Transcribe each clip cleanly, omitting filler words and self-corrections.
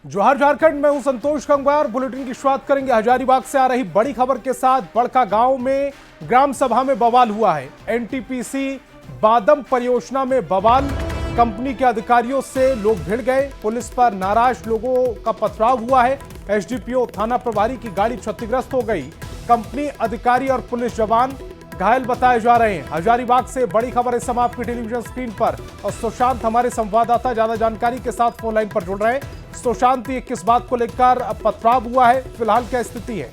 जोहार झारखंड में हूं संतोष गंगवार। बुलेटिन की शुरुआत करेंगे हजारीबाग से आ रही बड़ी खबर के साथ। बड़का गांव में ग्राम सभा में बवाल हुआ है। एनटीपीसी बादम परियोजना में बवाल। कंपनी के अधिकारियों से लोग भिड़ गए। पुलिस पर नाराज लोगों का पथराव हुआ है। एसडीपीओ थाना प्रभारी की गाड़ी क्षतिग्रस्त हो गई। कंपनी अधिकारी और पुलिस जवान घायल बताए जा रहे हैं। हजारीबाग से बड़ी खबर इस समय आपकी टेलीविजन स्क्रीन पर, और सुशांत हमारे संवाददाता ज्यादा जानकारी के साथ फोन लाइन पर जुड़ रहे हैं। सुशांत, ये किस बात को लेकर पथराव हुआ है, फिलहाल क्या स्थिति है?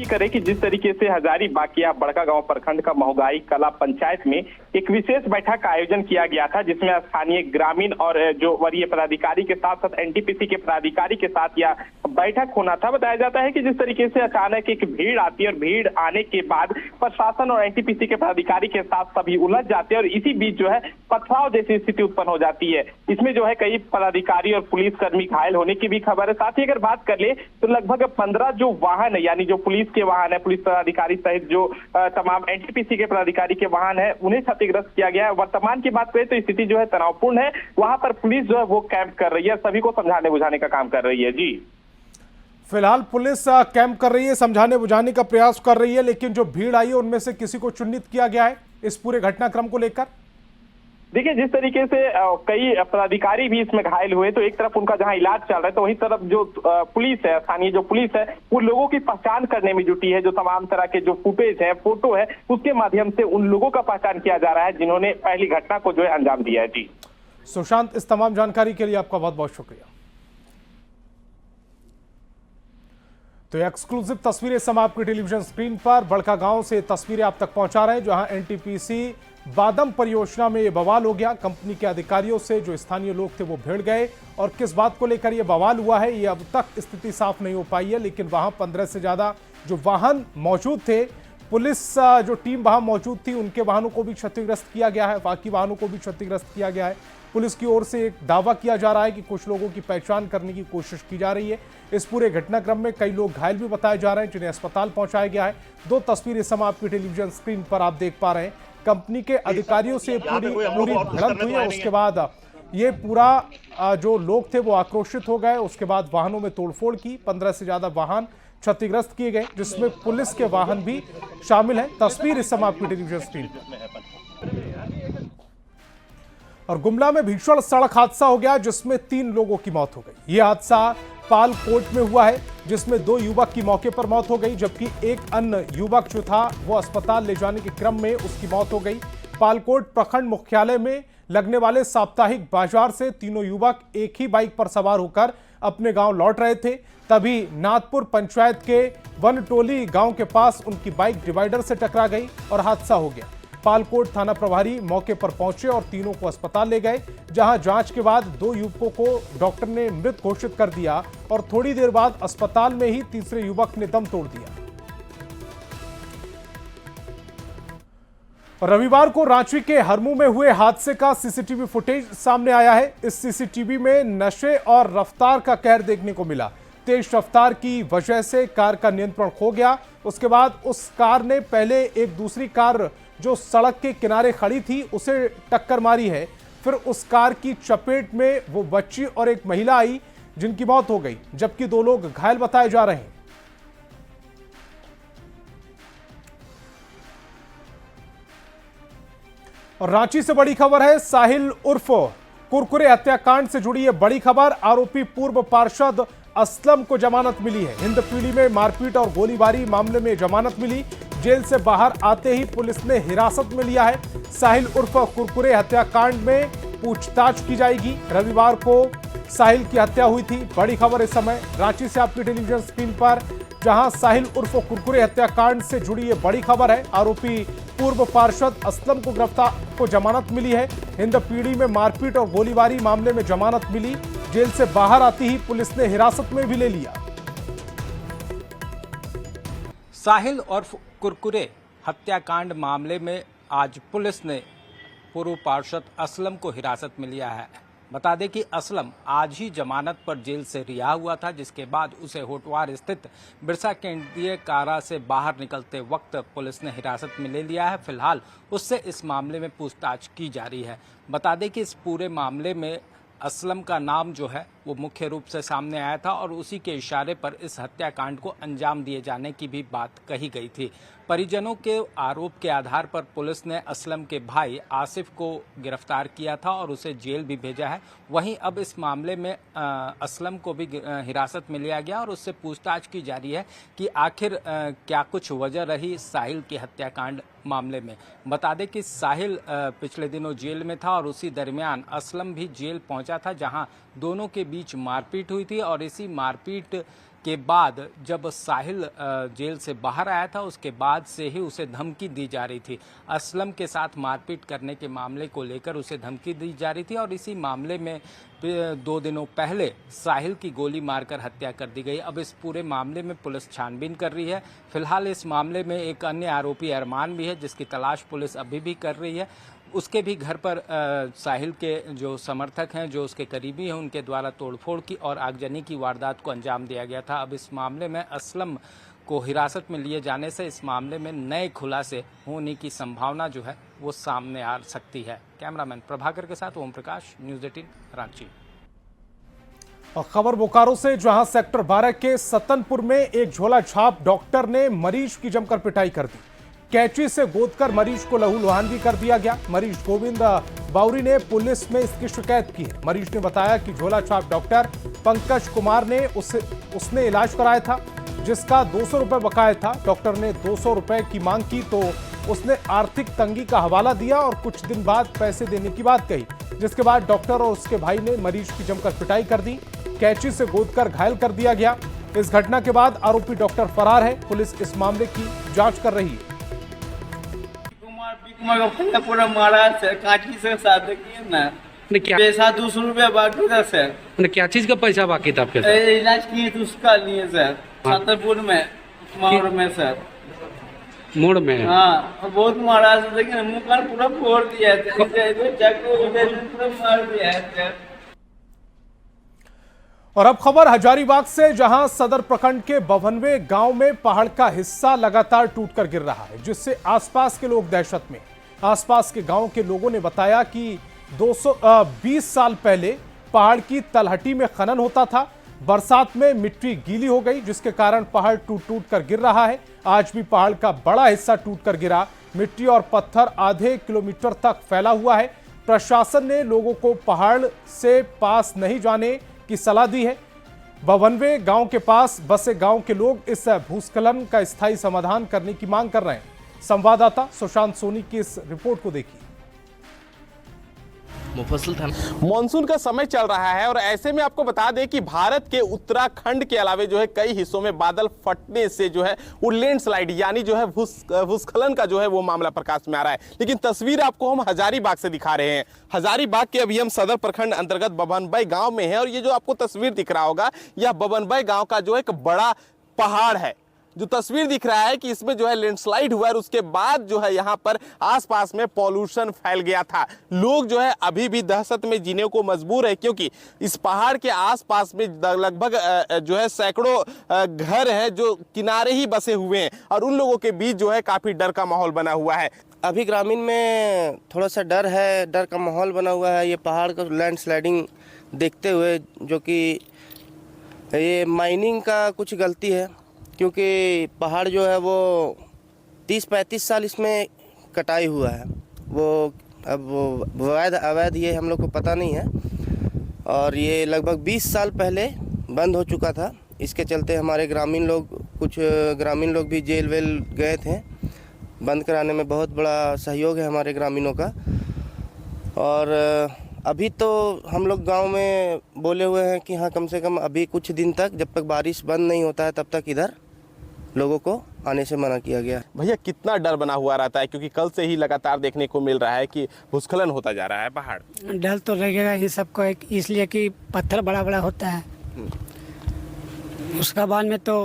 करें कि जिस तरीके से हजारीबाग या बड़का गांव प्रखंड का महुगाई कला पंचायत में एक विशेष बैठक का आयोजन किया गया था, जिसमें स्थानीय ग्रामीण और जो वरीय पदाधिकारी के साथ साथ एनटीपीसी के पदाधिकारी के साथ यह बैठक होना था। बताया जाता है कि जिस तरीके से अचानक एक भीड़ आती है और भीड़ आने के बाद प्रशासन और एनटीपीसी के पदाधिकारी के साथ सभी उलझ जाते हैं और इसी बीच जो है पथराव जैसी स्थिति उत्पन्न हो जाती है। इसमें जो है कई पदाधिकारी और पुलिसकर्मी घायल होने की भी खबर है। साथ ही अगर बात कर ले तो लगभग 15 जो वाहन है, यानी जो पुलिस के वाहन है, पुलिस पदाधिकारी सहित जो तमाम एनटीपीसी के पदाधिकारी के वाहन है, उन्हें क्षतिग्रस्त किया गया है। वर्तमान की बात करें तो स्थिति जो है तनावपूर्ण है। वहां पर पुलिस जो है वो कैंप कर रही है, सभी को समझाने बुझाने का काम कर रही है। जी, फिलहाल पुलिस कैंप कर रही है, समझाने बुझाने का प्रयास कर रही है, लेकिन जो भीड़ आई है उनमें से किसी को चिन्हित किया गया है इस पूरे घटनाक्रम को लेकर? देखिए, जिस तरीके से कई पदाधिकारी भी इसमें घायल हुए, तो एक तरफ उनका जहां इलाज चल रहा है, तो वहीं तरफ जो पुलिस है, स्थानीय जो पुलिस है, वो लोगों की पहचान करने में जुटी है। जो तमाम तरह के जो फुटेज है, फोटो है, उसके माध्यम से उन लोगों का पहचान किया जा रहा है जिन्होंने पहली घटना को जो है अंजाम दिया है। जी सुशांत, इस तमाम जानकारी के लिए आपका बहुत बहुत शुक्रिया। तो एक्सक्लूसिव तस्वीरें समय आपकी टेलीविजन स्क्रीन पर बड़का गांव से तस्वीरें आप तक पहुंचा रहे हैं, जहां एनटीपीसी बादम परियोजना में यह बवाल हो गया। कंपनी के अधिकारियों से जो स्थानीय लोग थे वो भिड़ गए, और किस बात को लेकर यह बवाल हुआ है ये अब तक स्थिति साफ नहीं हो पाई है। लेकिन वहां 15 से ज्यादा जो वाहन मौजूद थे, पुलिस जो टीम वहां मौजूद थी, उनके वाहनों को भी क्षतिग्रस्त किया गया है, बाकी वाहनों को भी क्षतिग्रस्त किया गया है। पुलिस की ओर से एक दावा किया जा रहा है कि कुछ लोगों की पहचान करने की कोशिश की जा रही है। इस पूरे घटनाक्रम में कई लोग घायल भी बताए जा रहे हैं, जिन्हें अस्पताल पहुंचाया गया है। दो तस्वीरें समय आपकी टेलीविजन स्क्रीन पर आप देख पा रहे हैं। कंपनी के अधिकारियों से पूरी भिड़ंत हुई है। उसके बाद ये पूरा जो लोग थे वो आक्रोशित हो गए। उसके बाद वाहनों में तोड़फोड़ की, 15 से ज्यादा वाहन क्षतिग्रस्त किए गए, जिसमें पुलिस के वाहन भी शामिल हैं। तस्वीर इस समय आपकी टेलीविजन स्क्रीन पर। और गुमला में भीषण सड़क हादसा हो गया, जिसमें 3 लोगों की मौत हो गई। यह हादसा पालकोट में हुआ है, जिसमें 2 युवक की मौके पर मौत हो गई, जबकि एक अन्य युवक जो था वो अस्पताल ले जाने के क्रम में उसकी मौत हो गई। पालकोट प्रखंड मुख्यालय में लगने वाले साप्ताहिक बाजार से तीनों युवक एक ही बाइक पर सवार होकर अपने गांव लौट रहे थे। तभी नाथपुर पंचायत के वनटोली गांव के पास उनकी बाइक डिवाइडर से टकरा गई और हादसा हो गया। पालकोट थाना प्रभारी मौके पर पहुंचे और तीनों को अस्पताल ले गए, जहां जांच के बाद 2 युवकों को डॉक्टर ने मृत घोषित कर दिया, और थोड़ी देर बाद अस्पताल में ही तीसरे युवक ने दम तोड़ दिया। रविवार को रांची के हरमू में हुए हादसे का सीसीटीवी फुटेज सामने आया है। इस सीसीटीवी में नशे और रफ्तार का कहर देखने को मिला। तेज रफ्तार की वजह से कार का नियंत्रण खो गया। उसके बाद उस कार ने पहले एक दूसरी कार जो सड़क के किनारे खड़ी थी उसे टक्कर मारी है। फिर उस कार की चपेट में वो बच्ची और एक महिला आई, जिनकी मौत हो गई, जबकि 2 लोग घायल बताए जा रहे हैं। और रांची से बड़ी खबर है। साहिल उर्फ कुरकुरे हत्याकांड से जुड़ी है बड़ी खबर। आरोपी पूर्व पार्षद असलम को जमानत मिली है। हिंदपीढ़ी में मारपीट और गोलीबारी मामले में जमानत मिली। जेल से बाहर आते ही पुलिस ने हिरासत में लिया है। साहिल उर्फ कुरकुरे हत्याकांड में पूछताछ की जाएगी। रविवार को साहिल की हत्या हुई थी। बड़ी खबर इस समय रांची से आपकी टेलीविजन स्क्रीन पर, जहां साहिल उर्फ कुरकुरे हत्याकांड से जुड़ी ये बड़ी खबर है। आरोपी पूर्व पार्षद असलम को को जमानत मिली है। हिंदपीढ़ी में मारपीट और गोलीबारी मामले में जमानत मिली। जेल से बाहर आती ही पुलिस ने हिरासत में भी ले लिया। साहिल और कुरकुरे हत्याकांड मामले में आज पुलिस ने पूर्व पार्षद असलम को हिरासत में लिया है। बता दें कि असलम आज ही जमानत पर जेल से रिहा हुआ था, जिसके बाद उसे होटवार स्थित बिरसा केंद्रीय कारा से बाहर निकलते वक्त पुलिस ने हिरासत में ले लिया है। फिलहाल उससे इस मामले में पूछताछ की जा रही है। बता दें कि इस पूरे मामले में असलम का नाम जो है वो मुख्य रूप से सामने आया था और उसी के इशारे पर इस हत्याकांड को अंजाम दिए जाने की भी बात कही गई थी। परिजनों के आरोप के आधार पर पुलिस ने असलम के भाई आसिफ को गिरफ्तार किया था और उसे जेल भी भेजा है। वहीं अब इस मामले में असलम को भी हिरासत में लिया गया और उससे पूछताछ की जा रही है कि आखिर क्या कुछ वजह रही साहिल की हत्याकांड मामले में। बता दें कि साहिल पिछले दिनों जेल में था और उसी दरमियान असलम भी जेल पहुंचा था, जहां दोनों के बीच मारपीट हुई थी और इसी मारपीट के बाद जब साहिल जेल से बाहर आया था उसके बाद से ही उसे धमकी दी जा रही थी। असलम के साथ मारपीट करने के मामले को लेकर उसे धमकी दी जा रही थी और इसी मामले में 2 दिनों पहले साहिल की गोली मारकर हत्या कर दी गई। अब इस पूरे मामले में पुलिस छानबीन कर रही है। फिलहाल इस मामले में एक अन्य आरोपी अरमान भी है, जिसकी तलाश पुलिस अभी भी कर रही है। उसके भी घर पर साहिल के जो समर्थक हैं, जो उसके करीबी हैं, उनके द्वारा तोड़फोड़ की और आगजनी की वारदात को अंजाम दिया गया था। अब इस मामले में असलम को हिरासत में लिए जाने से इस मामले में नए खुलासे होने की संभावना जो है वो सामने आ सकती है। कैमरामैन प्रभाकर के साथ ओम प्रकाश, न्यूज़ 18 रांची। और खबर बोकारो से, जहां सेक्टर 12 के सतनपुर में एक झोला छाप डॉक्टर ने मरीज की जमकर पिटाई कर दी। कैंची से गोदकर मरीज को लहूलुहान भी कर दिया गया। मरीज गोविंद बाउरी ने पुलिस में इसकी शिकायत की है। मरीज ने बताया कि झोला छाप डॉक्टर पंकज कुमार ने उसने इलाज कराया था, जिसका 200 रुपए बकाया था। डॉक्टर ने 200 रुपए की मांग की तो उसने आर्थिक तंगी का हवाला दिया और कुछ दिन बाद पैसे देने की बात कही, जिसके बाद डॉक्टर और उसके भाई ने मरीज की जमकर पिटाई कर दी। कैंची से गोदकर घायल कर दिया गया। इस घटना के बाद आरोपी डॉक्टर फरार है। पुलिस इस मामले की जांच कर रही है। कुमार पूरा मारा सर, कांची से शादी की ना, क्या पैसा 200 रुपया बाकी था सर। क्या चीज का पैसा बाकी था आपके साथ? इलाज किए थे उसका लिए सर, छतरपुर में मोड़ में सर। मोड़ में? हाँ, बहुत मारा सर, लेकिन मुँह कान पूरा फोड़ दिया था, चाकू पूरा मार दिया है सर। और अब खबर हजारीबाग से, जहां सदर प्रखंड के बभनवे गांव में पहाड़ का हिस्सा लगातार टूटकर गिर रहा है, जिससे आसपास के लोग दहशत में। आसपास के गांव के लोगों ने बताया कि 220 साल पहले पहाड़ की तलहटी में खनन होता था। बरसात में मिट्टी गीली हो गई, जिसके कारण पहाड़ टूट टूट कर गिर रहा है। आज भी पहाड़ का बड़ा हिस्सा टूट कर गिरा। मिट्टी और पत्थर आधे किलोमीटर तक फैला हुआ है। प्रशासन ने लोगों को पहाड़ से पास नहीं जाने की सलाह दी है। बभनवे गांव के पास बसे गांव के लोग इस भूस्खलन का स्थायी समाधान करने की मांग कर रहे हैं। संवाददाता सुशांत सोनी की इस रिपोर्ट को देखिए। मुफस्सिल था। मॉनसून का समय चल रहा है और ऐसे में आपको बता दें कि भारत के उत्तराखंड के अलावे जो है कई हिस्सों में बादल फटने से जो है वो लैंडस्लाइड यानी जो है भूस्खलन का जो है वो मामला प्रकाश में आ रहा है। लेकिन तस्वीर आपको हम हजारीबाग से दिखा रहे हैं। हजारीबाग के अभी हम सदर प्रखंड अंतर्गत बभनबई गांव में है और ये जो आपको तस्वीर दिख रहा होगा यह बभनबई गांव का जो एक बड़ा पहाड़ है। जो तस्वीर दिख रहा है कि इसमें जो है लैंडस्लाइड हुआ और उसके बाद जो है यहाँ पर आसपास में पॉल्यूशन फैल गया था। लोग जो है अभी भी दहशत में जीने को मजबूर है, क्योंकि इस पहाड़ के आसपास में लगभग जो है सैकड़ों घर है जो किनारे ही बसे हुए हैं और उन लोगों के बीच जो है काफी डर का माहौल बना हुआ है। अभी ग्रामीण में थोड़ा सा डर है, डर का माहौल बना हुआ है। ये पहाड़ का लैंडस्लाइडिंग देखते हुए, जो कि ये माइनिंग का कुछ गलती है, क्योंकि पहाड़ जो है वो 30-35 साल इसमें कटाई हुआ है। वो अब अवैध ये हम लोग को पता नहीं है और ये लगभग 20 साल पहले बंद हो चुका था। इसके चलते हमारे कुछ ग्रामीण लोग भी जेल वेल गए थे। बंद कराने में बहुत बड़ा सहयोग है हमारे ग्रामीणों का। और अभी तो हम लोग गांव में बोले हुए हैं कि हाँ, कम से कम अभी कुछ दिन तक, जब तक बारिश बंद नहीं होता है, तब तक इधर लोगों को आने से मना किया गया। भैया कितना डर बना हुआ रहता है, क्योंकि कल से ही लगातार देखने को मिल रहा है कि भूस्खलन होता जा रहा है पहाड़। डर तो लगेगा ही सबको, इसलिए कि पत्थर बड़ा बड़ा होता है। उसका बाद में तो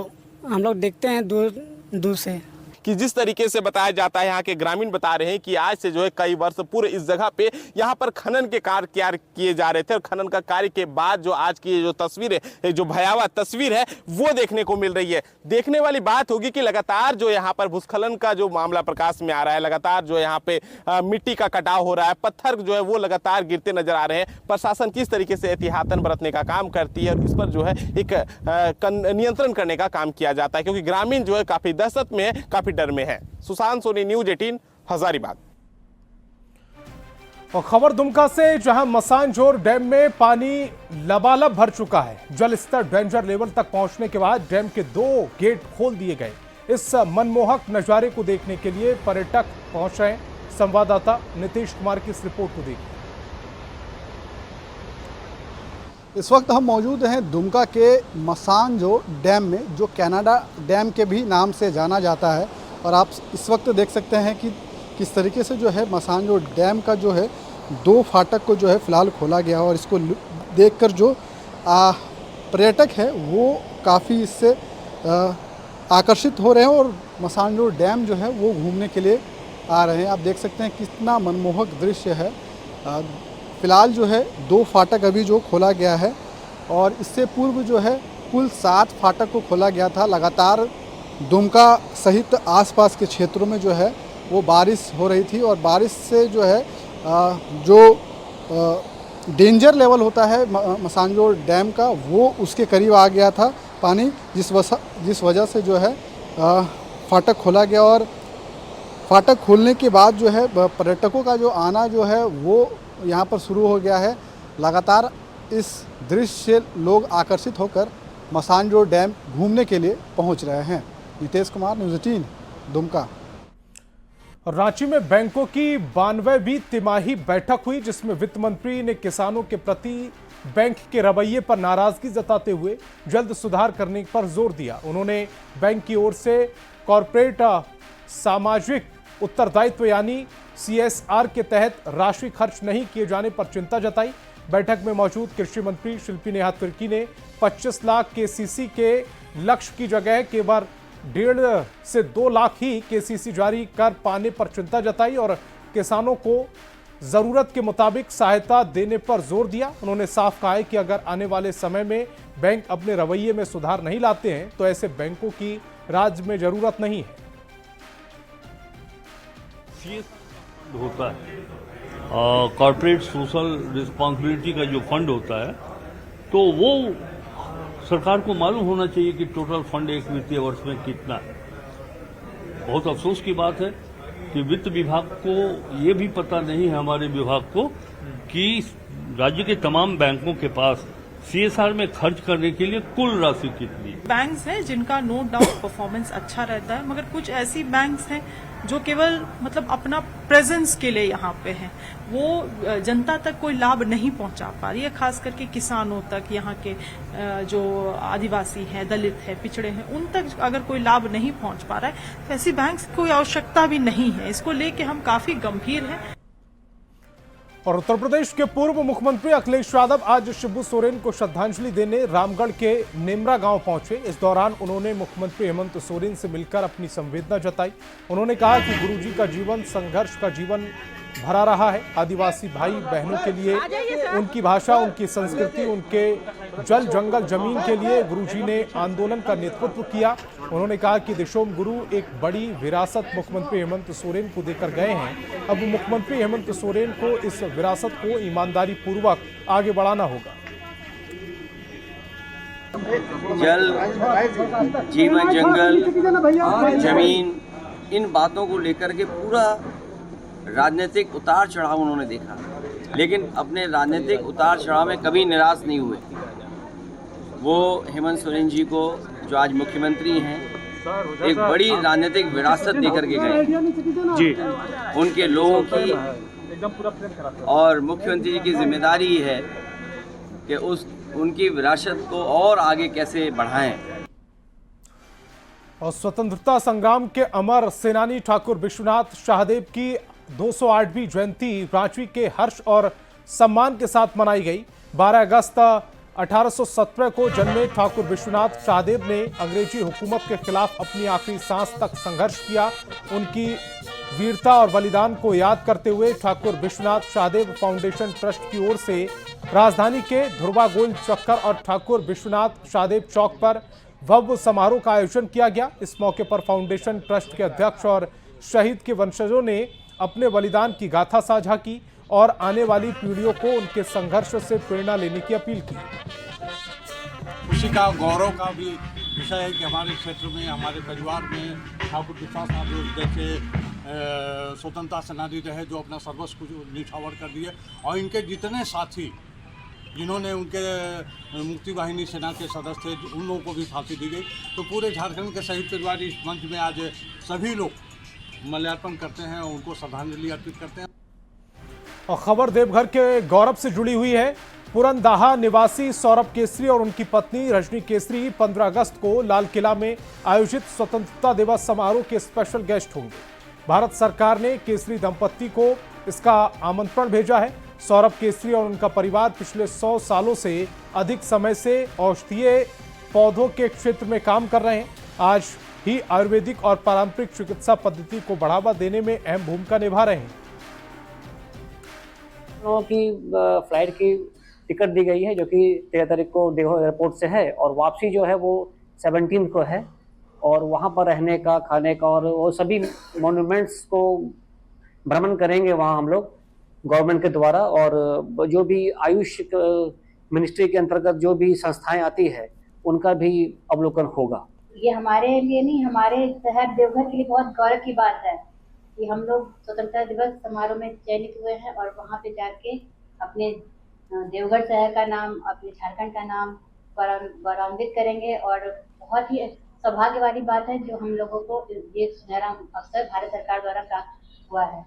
हम लोग देखते हैं दूर से। कि जिस तरीके से बताया जाता है, यहाँ के ग्रामीण बता रहे हैं कि आज से जो है कई वर्ष पूर्व इस जगह पे यहाँ पर खनन के कार्य किए जा रहे थे और खनन का कार्य के बाद जो आज की जो तस्वीर है, जो भयावह तस्वीर है, वो देखने को मिल रही है। देखने वाली बात होगी कि लगातार जो यहाँ पर भूस्खलन का जो मामला प्रकाश में आ रहा है, लगातार जो यहाँ पे मिट्टी का कटाव हो रहा है, पत्थर जो है वो लगातार गिरते नजर आ रहे हैं। प्रशासन किस तरीके से एहतियातन बरतने का काम करती है और इस पर जो है एक नियंत्रण करने का काम किया जाता है, क्योंकि ग्रामीण जो है काफी दहशत में है, काफी डर में है। सुशांत सोनी, न्यूज 18, हजारीबाग। और खबर दुमका से, जहां मसानजोर डैम में पानी लबालब भर चुका है। जल स्तर डेंजर लेवल तक पहुंचने के बाद डैम के 2 गेट खोल दिए गए। इस मनमोहक नजारे को देखने के लिए पर्यटक पहुंच रहे हैं। संवाददाता नीतीश कुमार की इस रिपोर्ट को देखिए। इस वक्त हम मौजूद हैं दुमका के मसानजोर डैम में, जो कनाडा डैम के भी नाम से जाना जाता है। और आप इस वक्त देख सकते हैं कि किस तरीके से जो है मसानजोर डैम का जो है 2 फाटक को जो है फ़िलहाल खोला गया है। और इसको देखकर जो पर्यटक है वो काफ़ी इससे आकर्षित हो रहे हैं और मसानजोर डैम जो है वो घूमने के लिए आ रहे हैं। आप देख सकते हैं कितना मनमोहक दृश्य है। फ़िलहाल जो है 2 फाटक अभी जो खोला गया है और इससे पूर्व जो है कुल 7 फाटक को खोला गया था। लगातार दुमका सहित आसपास के क्षेत्रों में जो है वो बारिश हो रही थी और बारिश से जो है डेंजर लेवल होता है मसानजोर डैम का, वो उसके करीब आ गया था पानी, जिस वजह से जो है फाटक खोला गया। और फाटक खोलने के बाद जो है पर्यटकों का जो आना जो है वो यहाँ पर शुरू हो गया है। लगातार इस दृश्य से लोग आकर्षित होकर मसानजोर डैम घूमने के लिए पहुँच रहे हैं। नीतीश कुमार, न्यूज़ 18, दुमका। रांची में बैंकों की 92वीं तिमाही बैठक हुई, जिसमें वित्त मंत्री ने किसानों के प्रति बैंक के रवैये पर नाराजगी जताते हुए जल्द सुधार करने पर जोर दिया। उन्होंने बैंक की ओर से कॉरपोरेट सामाजिक उत्तरदायित्व यानी CSR के तहत राशि खर्च नहीं किए जाने पर चिंता जताई। बैठक में मौजूद कृषि मंत्री शिल्पी नेहा तिर्की ने 25 लाख KCC के लक्ष्य की जगह केवल 1.5 से 2 लाख ही KCC जारी कर पाने पर चिंता जताई और किसानों को जरूरत के मुताबिक सहायता देने पर जोर दिया। उन्होंने साफ कहा है कि अगर आने वाले समय में बैंक अपने रवैये में सुधार नहीं लाते हैं तो ऐसे बैंकों की राज्य में जरूरत नहीं है। होता है कॉर्पोरेट सोशल रिस्पॉन्सिबिलिटी का जो फंड होता है, तो वो सरकार को मालूम होना चाहिए कि टोटल फंड एक वित्तीय वर्ष में कितना है। बहुत अफसोस की बात है कि वित्त विभाग को ये भी पता नहीं है, हमारे विभाग को, कि राज्य के तमाम बैंकों के पास CSR में खर्च करने के लिए कुल राशि कितनी है। बैंक्स हैं जिनका नो डाउट परफॉर्मेंस अच्छा रहता है, मगर कुछ ऐसी बैंक्स हैं जो केवल मतलब अपना प्रेजेंस के लिए यहाँ पे हैं, वो जनता तक कोई लाभ नहीं पहुंचा पा रही है, खास करके किसानों तक, यहाँ के जो आदिवासी हैं, दलित हैं, पिछड़े हैं, उन तक अगर कोई लाभ नहीं पहुंच पा रहा है तो ऐसी बैंक्स की कोई आवश्यकता भी नहीं है। इसको लेके हम काफी गंभीर हैं। और उत्तर प्रदेश के पूर्व मुख्यमंत्री अखिलेश यादव आज शिबू सोरेन को श्रद्धांजलि देने रामगढ़ के नेमरा गांव पहुंचे। इस दौरान उन्होंने मुख्यमंत्री हेमंत सोरेन से मिलकर अपनी संवेदना जताई। उन्होंने कहा कि गुरुजी का जीवन संघर्ष का जीवन भरा रहा है। आदिवासी भाई बहनों के लिए उनकी भाषा, उनकी संस्कृति, उनके जल जंगल जमीन के लिए गुरुजी ने आंदोलन का नेतृत्व किया। उन्होंने कहा कि देशोम गुरु एक बड़ी विरासत मुख्यमंत्री हेमंत सोरेन को देकर गए हैं। अब मुख्यमंत्री हेमंत सोरेन को इस विरासत को ईमानदारी पूर्वक आगे बढ़ाना होगा। जल, जीवन, जंगल, जमीन, इन बातों को लेकर के पूरा राजनीतिक उतार चढ़ाव उन्होंने देखा, लेकिन अपने राजनीतिक उतार चढ़ाव में कभी निराश नहीं हुए। वो हेमंत सोरेन जी को, जो आज मुख्यमंत्री हैं, एक बड़ी राजनीतिक विरासत देकर के गए जी। उनके लोगों की और मुख्यमंत्री जी की जिम्मेदारी है कि उनकी विरासत को और आगे कैसे बढ़ाएं। और स्वतंत्रता संग्राम के अमर सेनानी ठाकुर विश्वनाथ शाहदेव की 208वीं जयंती रांची के हर्ष और सम्मान के साथ मनाई गई। 12 अगस्त 1817 को जन्मे ठाकुर विश्वनाथ शाहदेव ने अंग्रेजी हुकूमत के खिलाफ अपनी आखिरी सांस तक संघर्ष किया। उनकी वीरता और बलिदान को याद करते हुए ठाकुर विश्वनाथ शाहदेव फाउंडेशन ट्रस्ट की ओर से राजधानी के ध्रुवा गोल चक्कर और ठाकुर विश्वनाथ शाहदेव चौक पर भव्य समारोह का आयोजन किया गया। इस मौके पर फाउंडेशन ट्रस्ट के अध्यक्ष और शहीद के वंशजों ने अपने बलिदान की गाथा साझा की और आने वाली पीढ़ियों को उनके संघर्ष से प्रेरणा लेने की अपील की। खुशी का, गौरव का भी विषय है कि हमारे क्षेत्र में, हमारे परिवार में ठाकुर विश्वनाथ शाहदेव जैसे स्वतंत्रता सेनानी रहे जो अपना सर्वस्व निछावर कर दिए, और इनके जितने साथी जिन्होंने उनके मुक्ति वाहिनी सेना के सदस्य थे, उन लोगों को भी फांसी दी गई। तो पूरे झारखंड के शहीद परिवार इस मंच में आज सभी लोग माल्यार्पण करते हैं और उनको श्रद्धांजलि अर्पित करते हैं। और खबर देवघर के गौरव से जुड़ी हुई है। पुरंदाहा निवासी सौरभ केसरी और उनकी पत्नी रजनी केसरी 15 अगस्त को लाल किला में आयोजित स्वतंत्रता दिवस समारोह के स्पेशल गेस्ट होंगे। भारत सरकार ने केसरी दंपत्ति को इसका आमंत्रण भेजा है। सौरभ केसरी और उनका परिवार पिछले 100 सालों से अधिक समय से औषधीय पौधों के क्षेत्र में काम कर रहे हैं। आज ही आयुर्वेदिक और पारंपरिक चिकित्सा पद्धति को बढ़ावा देने में अहम भूमिका निभा रहे हैं। की फ्लाइट की टिकट दी गई है जो कि 13 तारीख को देवघर एयरपोर्ट से है और वापसी जो है वो 17 को है। और वहाँ पर रहने का, खाने का और वो सभी मॉन्यूमेंट्स को भ्रमण करेंगे वहाँ हम लोग गवर्नमेंट के द्वारा। और जो भी आयुष मिनिस्ट्री के अंतर्गत जो भी संस्थाएं आती है उनका भी अवलोकन होगा। ये हमारे लिए नहीं, हमारे शहर देवघर के लिए बहुत गौरव की बात है कि हम लोग स्वतंत्रता दिवस समारोह में चयनित हुए हैं और वहाँ पे जाके अपने देवघर शहर का नाम, अपने झारखंड का नाम गौरवान्वित करेंगे। और बहुत ही सौभाग्य वाली बात है जो हम लोगों को ये सुनहरा अवसर भारत सरकार द्वारा प्राप्त हुआ है।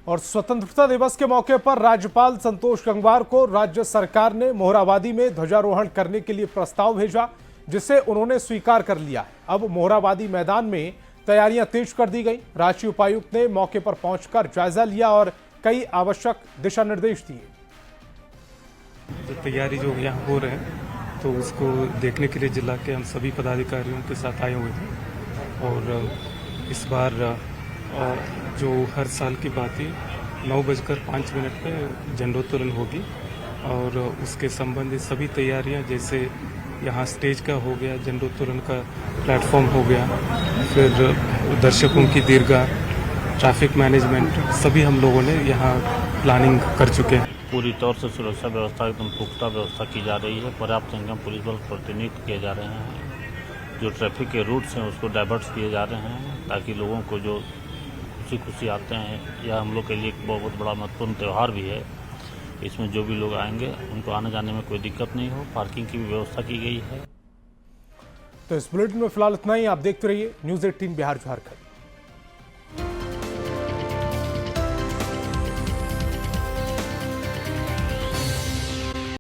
और स्वतंत्रता दिवस के मौके पर राज्यपाल संतोष गंगवार को राज्य सरकार ने मोहराबादी में ध्वजारोहण करने के लिए प्रस्ताव भेजा, जिसे उन्होंने स्वीकार कर लिया है। अब मोहराबादी मैदान में तैयारियां तेज कर दी गई। रांची उपायुक्त ने मौके पर पहुंचकर जायजा लिया और कई आवश्यक दिशा निर्देश दिए। जो तैयारी जो यहाँ हो रहे हैं तो उसको देखने के लिए जिला के हम सभी पदाधिकारियों के साथ आए हुए थे। और इस बार जो हर साल की बात ही 9:05 पे झंडोत्तोलन होगी और उसके संबंधित सभी तैयारियां, जैसे यहाँ स्टेज का हो गया, झंडोत्तोलन का प्लेटफॉर्म हो गया, फिर दर्शकों की दीर्घा, ट्रैफिक मैनेजमेंट, सभी हम लोगों ने यहाँ प्लानिंग कर चुके हैं। पूरी तौर से सुरक्षा व्यवस्था एकदम पुख्ता व्यवस्था की जा रही है। पर्याप्त संख्या में पुलिस बल प्रतिनियुक्त किए जा रहे हैं। जो ट्रैफिक के रूट्स हैं उसको डाइवर्ट किए जा रहे हैं ताकि लोगों को जो खुशी आते हैं, यह हम लोग के लिए एक बहुत बड़ा महत्वपूर्ण त्यौहार भी है। इसमें जो भी लोग आएंगे उनको आने जाने में कोई दिक्कत नहीं हो। पार्किंग की भी व्यवस्था की गई है। तो इस बुलेटिन में फिलहाल इतना ही। आप देखते रहिए न्यूज़ 18 बिहार झारखंड।